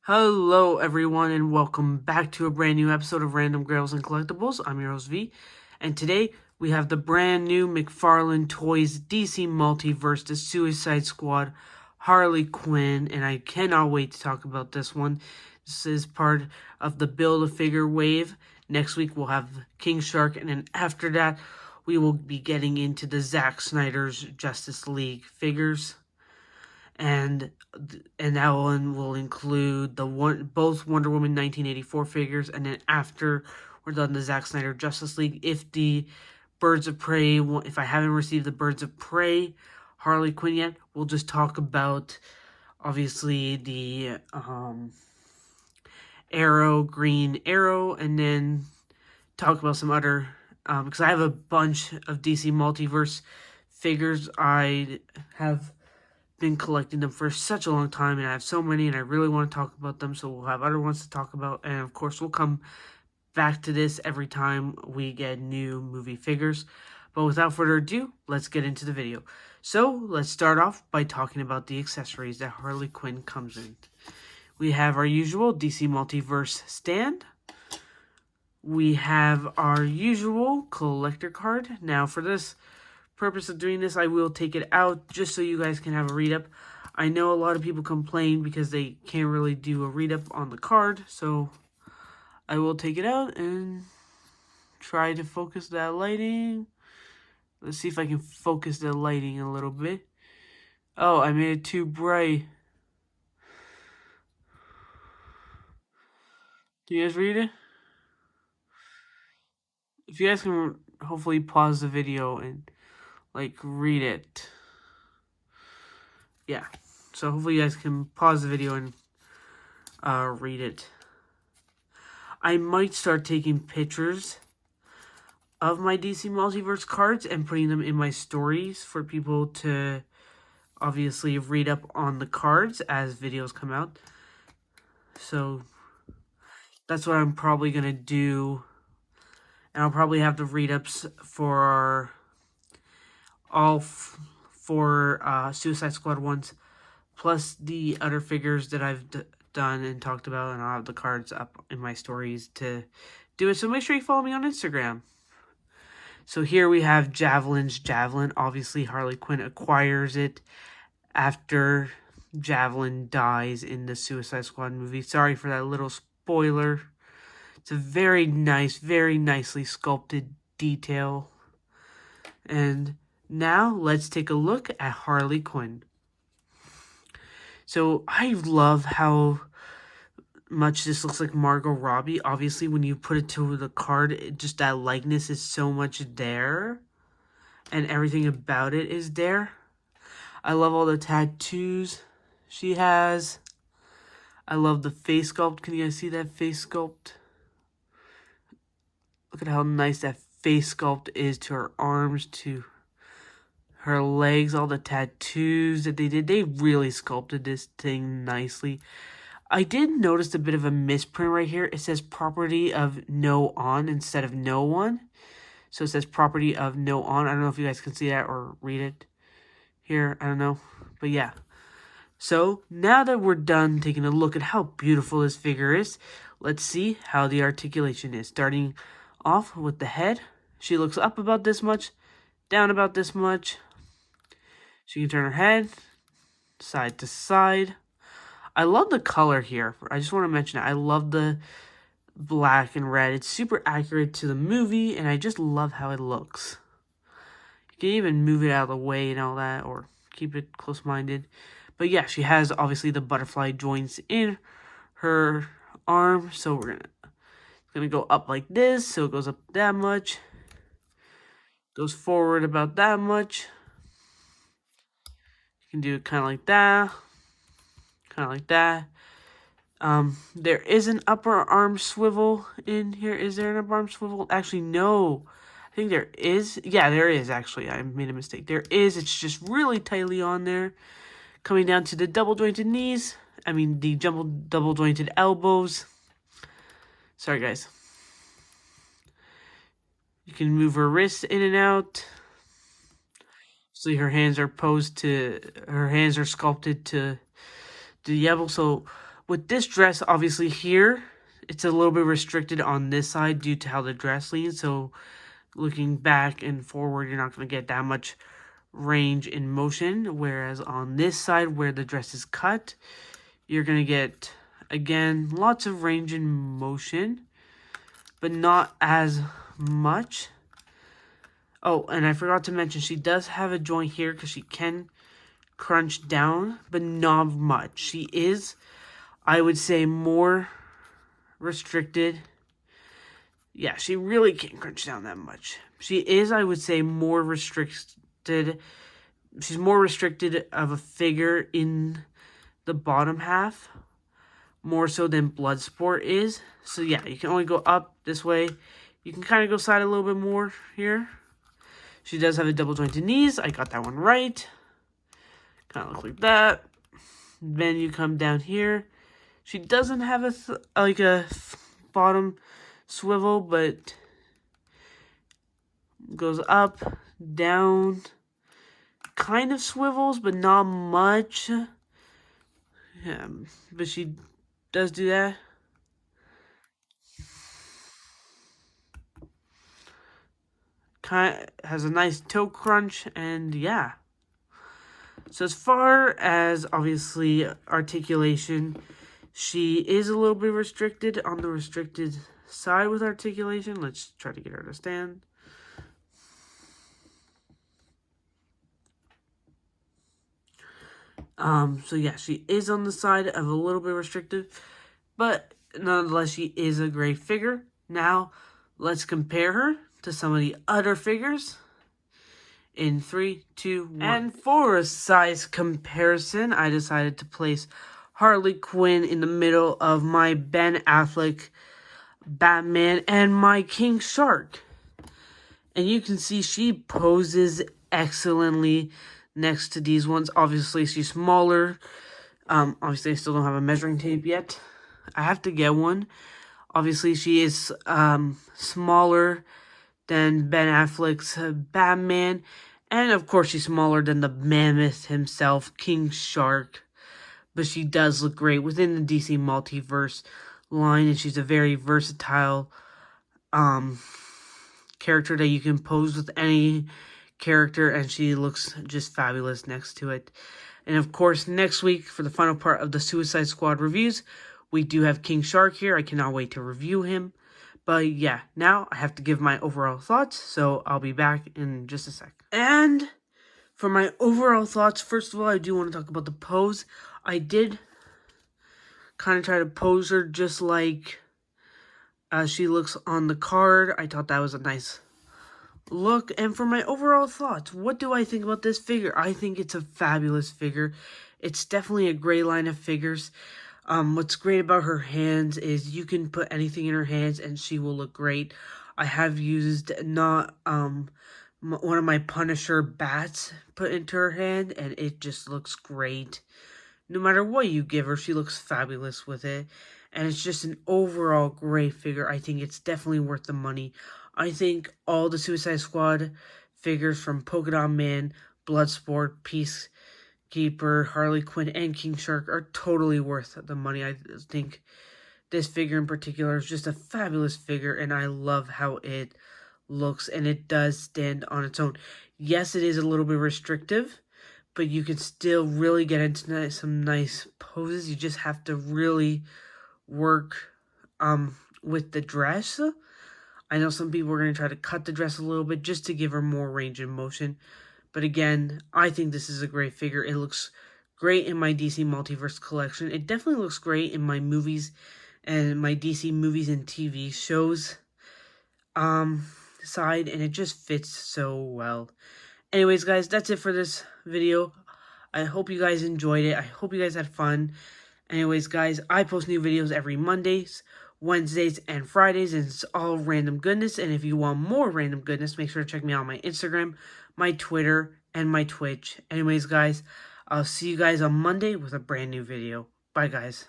Hello, everyone, and welcome back to a brand new episode of Random Grails and Collectibles. I'm your host V, and today we have the brand new McFarlane Toys DC Multiverse, the Suicide Squad, Harley Quinn, and I cannot wait to talk about this one. This is part of the Build-A-Figure wave. Next week we'll have King Shark, and then after that we will be getting into the Zack Snyder's Justice League figures. And that one will include both Wonder Woman 1984 figures, and then after we're done the Zack Snyder Justice League, if I haven't received the Birds of Prey Harley Quinn yet, we'll just talk about obviously the Green Arrow, and then talk about some other because I have a bunch of DC Multiverse figures. I have been collecting them for such a long time, and I have so many, and I really want to talk about them, so we'll have other ones to talk about, and of course we'll come back to this every time we get new movie figures. But without further ado, let's get into the video. So let's start off by talking about the accessories that Harley Quinn comes in. We have our usual DC Multiverse stand. We have our usual collector card. Now for this purpose of doing this, I will take it out just so you guys can have a read up. I know a lot of people complain because they can't really do a read up on the card, so I will take it out and try to focus that lighting. Let's see if I can focus the lighting a little bit. Oh, I made it too bright. Do you guys read it? If you guys can hopefully pause the video and read it. Yeah, so hopefully you guys can pause the video and read it. I might start taking pictures of my DC Multiverse cards and putting them in my stories for people to obviously read up on the cards as videos come out. So that's what I'm probably going to do. And I'll probably have the read-ups for all four Suicide Squad ones, plus the other figures that I've done and talked about, and I'll have the cards up in my stories to do it. So make sure you follow me on Instagram. So here we have Javelin's Javelin. Obviously, Harley Quinn acquires it after Javelin dies in the Suicide Squad movie. Sorry for that little spoiler. It's a very nice, very nicely sculpted detail. And now let's take a look at Harley Quinn. So I love how much this looks like Margot Robbie. Obviously, when you put it to the card, just that likeness is so much there. And everything about it is there. I love all the tattoos she has. I love the face sculpt. Can you guys see that face sculpt? Look at how nice that face sculpt is to her arms, to her legs, all the tattoos that they did. They really sculpted this thing nicely. I did notice a bit of a misprint right here. It says property of no on instead of no one. So it says property of no on. I don't know if you guys can see that or read it here. I don't know. But yeah. So now that we're done taking a look at how beautiful this figure is, let's see how the articulation is. Starting off with the head. She looks up about this much, down about this much. She can turn her head side to side. I love the color here. I just want to mention it. I love the black and red. It's super accurate to the movie, and I just love how it looks. You can even move it out of the way and all that, or keep it close-minded. But yeah, she has obviously the butterfly joints in her arm, so we're gonna go up like this, so it goes up that much. Goes forward about that much. You can do it kind of like that. Kind of like that. There is an upper arm swivel in here. Is there an upper arm swivel? Actually, no. I think there is. Yeah, there is, actually. I made a mistake. There is. It's just really tightly on there. Coming down to the double-jointed knees. I mean, the double-jointed elbows. Sorry, guys. You can move her wrists in and out. See, her hands are sculpted to the elbow. So With this dress, obviously here, it's a little bit restricted on this side due to how the dress leans. So looking back and forward, you're not going to get that much range in motion. Whereas on this side where the dress is cut, you're going to get, again, lots of range in motion, but not as much. Oh, and I forgot to mention, she does have a joint here because she can crunch down, but not much. She is, I would say, more restricted. Yeah, she really can't crunch down that much. She is, I would say, more restricted. She's more restricted of a figure in the bottom half, more so than Bloodsport is. So yeah, you can only go up this way. You can kind of go side a little bit more here. She does have a double jointed knees. I got that one right. Kind of looks like that. Then you come down here. She doesn't have a bottom swivel, but goes up, down, kind of swivels, but not much. Yeah, but she does do that. Kind of has a nice toe crunch, and yeah. So as far as obviously articulation, she is a little bit restricted on the restricted side with articulation. Let's try to get her to stand. So yeah, she is on the side of a little bit restrictive, but nonetheless, she is a great figure. Now, let's compare her to some of the other figures. In 3, 2, 1. And for a size comparison, I decided to place Harley Quinn in the middle of my Ben Affleck Batman and my King Shark. And you can see she poses excellently next to these ones. Obviously, she's smaller. Obviously, I still don't have a measuring tape yet. I have to get one. Obviously, she is smaller than Ben Affleck's Batman. And, of course, she's smaller than the mammoth himself, King Shark. But she does look great within the DC Multiverse line. And she's a very versatile character that you can pose with any character. And she looks just fabulous next to it. And, of course, next week, for the final part of the Suicide Squad reviews, we do have King Shark here. I cannot wait to review him. But yeah, now I have to give my overall thoughts, so I'll be back in just a sec. And for my overall thoughts, first of all, I do want to talk about the pose. I did kind of try to pose her just like she looks on the card. I thought that was a nice look. And for my overall thoughts, what do I think about this figure? I think it's a fabulous figure. It's definitely a great line of figures. What's great about her hands is you can put anything in her hands and she will look great. I have used one of my Punisher bats put into her hand and it just looks great. No matter what you give her, she looks fabulous with it. And it's just an overall great figure. I think it's definitely worth the money. I think all the Suicide Squad figures from Polka Dot Man, Bloodsport, Peacekeeper, Harley Quinn, and King Shark are totally worth the money. I think this figure in particular is just a fabulous figure, and I love how it looks, and it does stand on its own. Yes, it is a little bit restrictive, but you can still really get into some nice poses. You just have to really work with the dress. I know some people are going to try to cut the dress a little bit just to give her more range of motion. But again, I think this is a great figure. It looks great in my DC Multiverse collection. It definitely looks great in my movies and my DC movies and TV shows side. And it just fits so well. Anyways, guys, that's it for this video. I hope you guys enjoyed it. I hope you guys had fun. Anyways, guys, I post new videos every Mondays, Wednesdays, and Fridays, and it's all random goodness. And if you want more random goodness, make sure to check me out on my Instagram, my Twitter, and my Twitch. Anyways, guys, I'll see you guys on Monday with a brand new video. Bye, guys.